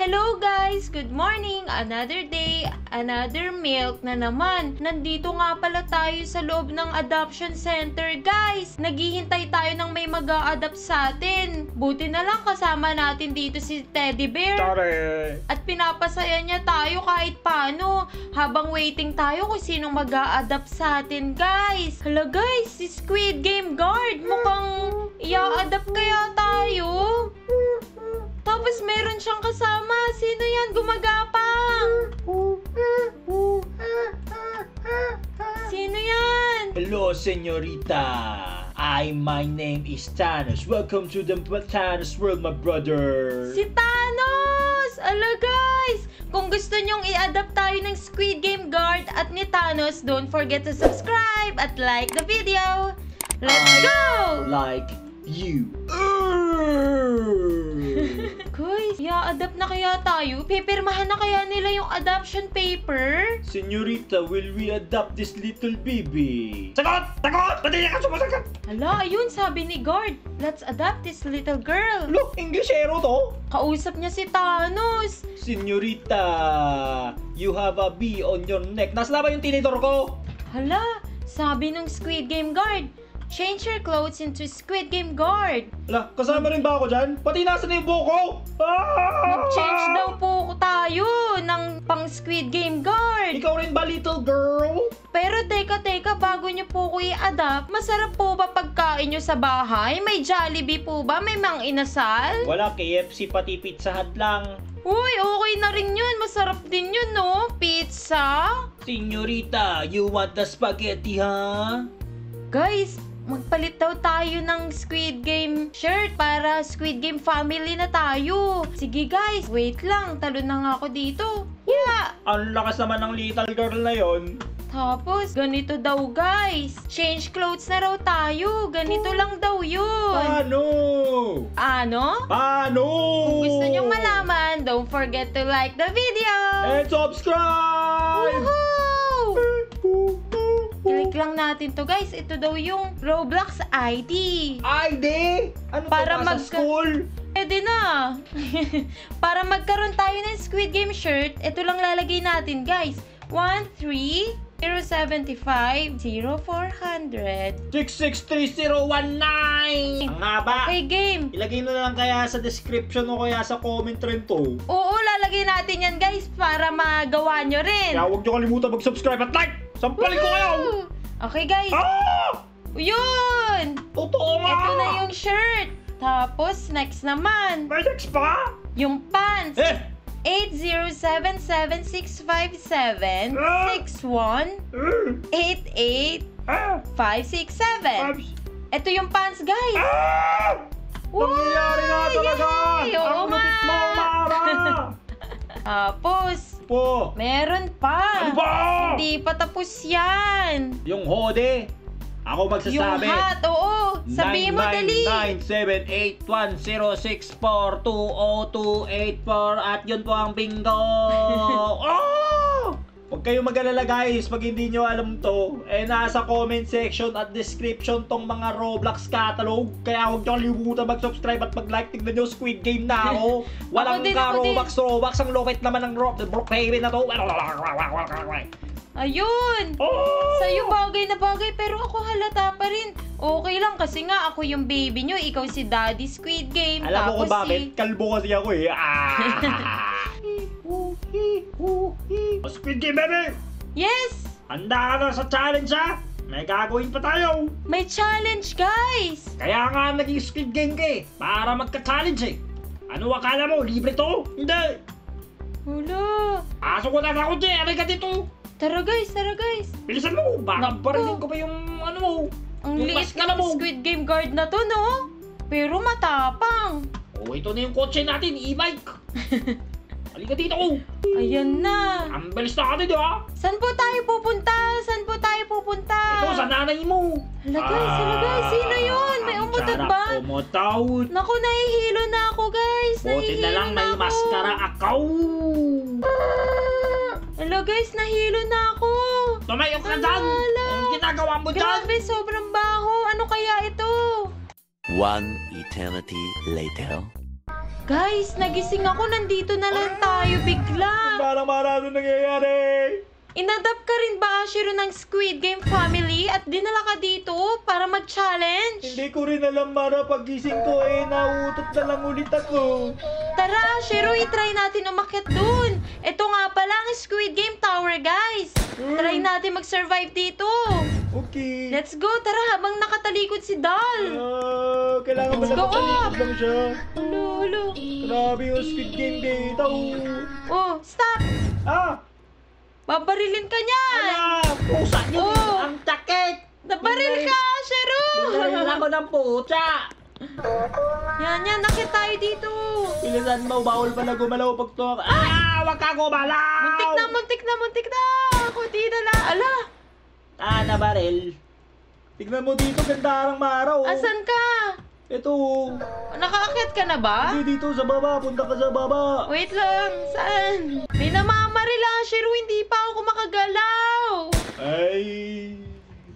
Hello guys! Good morning! Another day, another milk na naman. Nandito nga pala tayo sa loob ng adoption center guys. Naghihintay tayo ng may mag-a-adopt sa atin. Buti na lang kasama natin dito si Teddy Bear. Sorry! At pinapasaya niya tayo kahit paano. Habang waiting tayo kung sinong mag-a-adopt sa atin guys. Hala guys, si Squid Game Guard. Mukhang i-a-adopt kaya tayo. Tapos meron siyang kasama. Sino yan? Gumagapang. Sino yan? Hello, señorita. My name is Thanos. Welcome to the Thanos world, my brother. Si Thanos! Ala guys! Kung gusto nyong i-adapt tayo ng Squid Game Guard at ni Thanos, don't forget to subscribe at like the video. Let's go! Like you. Guys, i-adapt na kaya tayo? Pipirmahan na kaya nila yung adoption paper? Señorita, will we adopt this little baby? Sagot! Sagot! Ba't hindi ka sumasagot? Hala, ayun sabi ni Guard. Let's adopt this little girl. Look, Englishero to. Kausap niya si Thanos. Señorita, you have a bee on your neck. Nasaan ba yung tinidor ko? Hala, sabi nung Squid Game Guard, change your clothes into Squid Game Guard. Ala, kasama rin ba ako dyan? Pati nasa na yung buko? Mag-change daw po tayo ng pang Squid Game Guard. Ikaw rin ba, little girl? Pero teka, bago nyo po ko i-adapt, masarap po ba pagkain nyo sa bahay? May Jollibee po ba? May mang inasal? Wala, KFC pati Pizza Hut lang. Uy, okay na rin yun. Masarap din yun, no? Pizza? Señorita, you want the spaghetti, ha? Guys, magpalit daw tayo ng Squid Game shirt para Squid Game family na tayo. Sige guys, wait lang. Talon na nga ako dito. Yeah! Ang lakas naman ng little girl na yon. Tapos, ganito daw guys. Change clothes na raw tayo. Ganito lang daw yun. Paano? Ano? Paano? Kung gusto nyong malaman, don't forget to like the video. And subscribe! Woohoo! Click lang natin to guys. Ito daw yung Roblox ID. ID? Ano Para to, nasa school? Pwede na. Para magkaroon tayo ng Squid Game shirt, ito lang lalagay natin guys. 130750400. 663019. Ang haba. Okay, game. Ilagay na lang kaya sa description o kaya sa comment rin to. Oo, lalagay natin yan guys para magawa nyo rin. Kaya huwag nyo kalimutan mag-subscribe at like. Sampalin ko kayo. Okay guys. Ah! Yun. Totoo nga. Ito na yung shirt. Tapos, next naman. May next pa? Yung pants. 807765761885567. Ito yung pants, guys. Nangyayari nga talaga. Yay! Oo ang lupit mo, Mara. Tapos, meron pa. Ano ba? Hindi pa tapos yan. Yung hode. Ako magsasabi. Yung hat, oo. Sabihin mo, dali. 9997810642084 at yun po ang bingo. Oh! Huwag kayong mag-alala guys pag hindi nyo alam to. Nasa comment section at description tong mga Roblox catalog. Kaya huwag nyo kalimutan mag-subscribe at mag-like. Tignan nyo, Squid Game na ako. Walang ka-Robux. Ang lupit naman ng Brookhaven na to. Ayun! Sa'yo bagay na bagay, pero ako halata pa rin. Okay lang kasi nga ako yung baby nyo, ikaw si Daddy Squid Game. Alam mo kung bakit? Kalbo kasi ako eh. Squid Game baby! Yes! Handa ka na sa challenge ha? May gagawin pa tayo. May challenge guys! Kaya nga naging Squid Game ka eh. Para magka-challenge eh. Ano akala mo? Libre to? Hindi! Wala! Pasok ko na ako dyan. Aray ka dito! Tara guys! Bilisan mo! Baka barinig ko pa yung ano mo. Ang yung liit maskara ng mo. Squid Game Guard na to, no? Pero matapang. Oh, ito na yung kotse natin, e-bike. Halika dito ko. Ayan na. Ang bilis na ka dito ha. Saan po tayo pupunta? Ito sa nanay mo. Hala guys, sino yun? May umutot ba? Umutot. Naku, nahihilo na ako guys. Buti na lang may maskara akaw. Hala guys, nahilo na ako. Tumayo ka dyan. Ang ginagawa mo dyan. Grabe, sobrang baho. Ano kaya ito? One eternity later. Guys, nagising ako. Nandito na lang tayo bigla. Parang marano nangyayari. Inadapt ka rin ba, Ashiro, ng Squid Game family at dinala ka dito para mag-challenge? Hindi ko rin alam, Mara. Pagising ko nauutot na lang ulit ako. Tara, Ashiro, itry natin umakyat dun. Ito nga pala ang Squid Game Tower, guys. Try natin mag-survive dito. Okay. Let's go, tara, habang nakatalikod si Dal. Kailangan ba Let's go nakatalikod up. lang siya? Lolo. Grabe yung Squid Game dito. Oh, stop. Ala! Babarilin ka niyan. Pusa niyo! Oh. Ang sakit! Nabaril ka, Ashiro. Binaril ako ng pusa! Yan, nakit tayo dito. Bilisan mo, bawal pa na gumalaw pag to. Wag ka gumalaw! Muntik na. Ako di na la. Ala, Nabaril. Tignan mo dito, ganda ang maraw. asan ka? Ito. Nakaakyat ka na ba? Hindi dito sa baba, punta ka sa baba. Wait lang, saan? May namamaril, Ashiro, hindi pa ako makagalaw. Ay.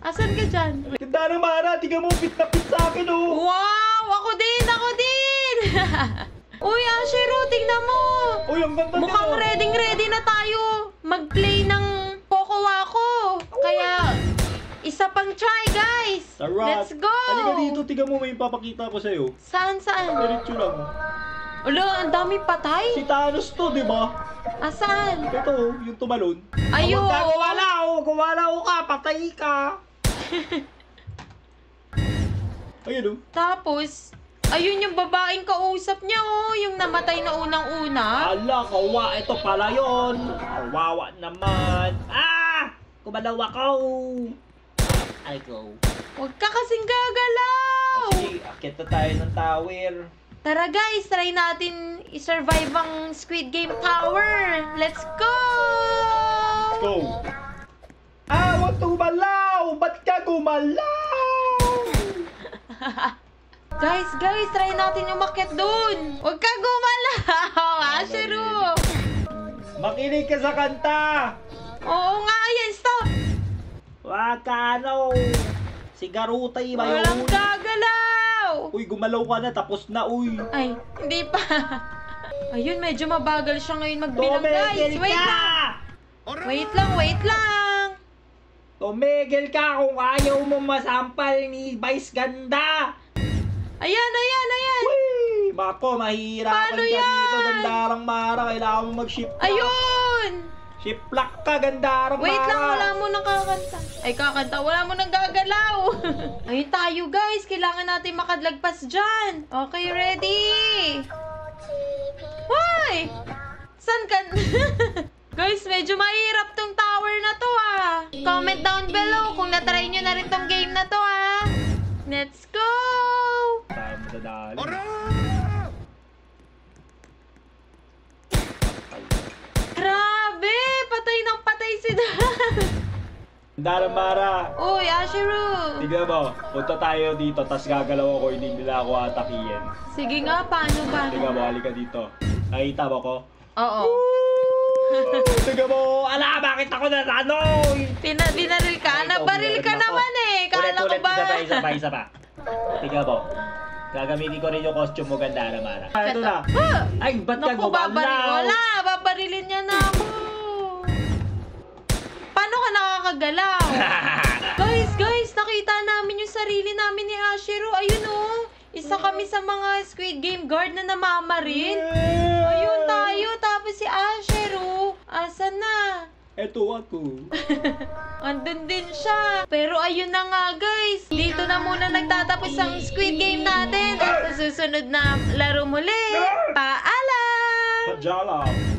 Asan ka dyan? Ganda ng mara, tignan mo, fit na fit sa akin oh. Wow! Ako din! Uy, Ashiro, tingnan mo! Uy, ang ganda Mukhang nito. ready na tayo mag-play ng Poco Wako. Kaya, isa pang try, guys! Sarap. Let's go! Halika dito, tignan mo, may papakita ko sa'yo. Saan? Diretso lang. Ulo, ang dami patay. Si Thanos to, di ba? Asan? Ito, yung tumalon. Ayun. Huwag ka gumalaw ka, patay ka. Ayun oh. Tapos, ayun yung babaeng kausap niya, oh. Yung namatay na unang-una. Ala, ito pala yun. Kawawa naman. Gumalaw ako. Ay go. Huwag ka kasing gagalaw. Sige, akit na tayo ng tower. Tara guys, try natin i-survive ang Squid Game Tower. Let's go! Let's go. Huwag gumalaw! Ba't ka gumalaw? Guys, try natin umakyat dun. Huwag ka gumalaw, Ashiro. Makinig ka sa kanta. Oo nga, yan, stop. Wag ka Sigarutay ba yun? Walang gagalaw. Uy, gumalaw ka na, tapos na, uy. Ay, hindi pa. Ayun, medyo mabagal siya ngayon magbilang, guys. Wait lang. Tumigil ka kung ayaw mo masampal ni Vice Ganda. Ayan. Uy, bako, mahihirapan Paano ka yan? dito. Gandarang Mara, kailangan mo mag-ship lock. Ayun. Ship lock ka, Gandarang Mara. Wait lang, wala mo nang kakanta. Ay, kakanta. Wala mo nang gagalaw. Ayun tayo, guys. Kailangan natin makadlagpas dyan. Okay, ready? Hoy! San ka? Guys, medyo mahirap tong tower na to, Comment down below kung natry nyo na rin tong game na to, Let's go! Tayo mo dadali. Grabe! Patay ng patay si Dan. Gandarang Mara. Uy, Ashiro. Tignan mo, punta tayo dito, tas gagalaw ako, hindi nila ako atakihin. Sige nga, paano ba? Tignan mo, halika dito. Nakita mo ko? Oo. Tignan mo, bakit ako natano? Binaril ka? Ay, Nabaril ka ito, naman Kala ko Ulit, ba? isa pa. Tignan mo. Gagamitin ko rin yung costume mo, Gandarang Mara. Ito na. Ay, ba't ka Naku, gumalaw? wala. Babarilin niya na ako. Paano ka nakakagalaw? Guys, nakita namin yung sarili namin ni Ashiro. Ayun isa kami sa mga Squid Game guard na namamaril. Ayun tayo, tapos si Ashiro. Asan na? Eto ako. Andun din siya. Pero ayun na nga guys. Dito na muna nagtatapos ang Squid Game natin. At sa susunod na laro muli. Paalam! Pajala.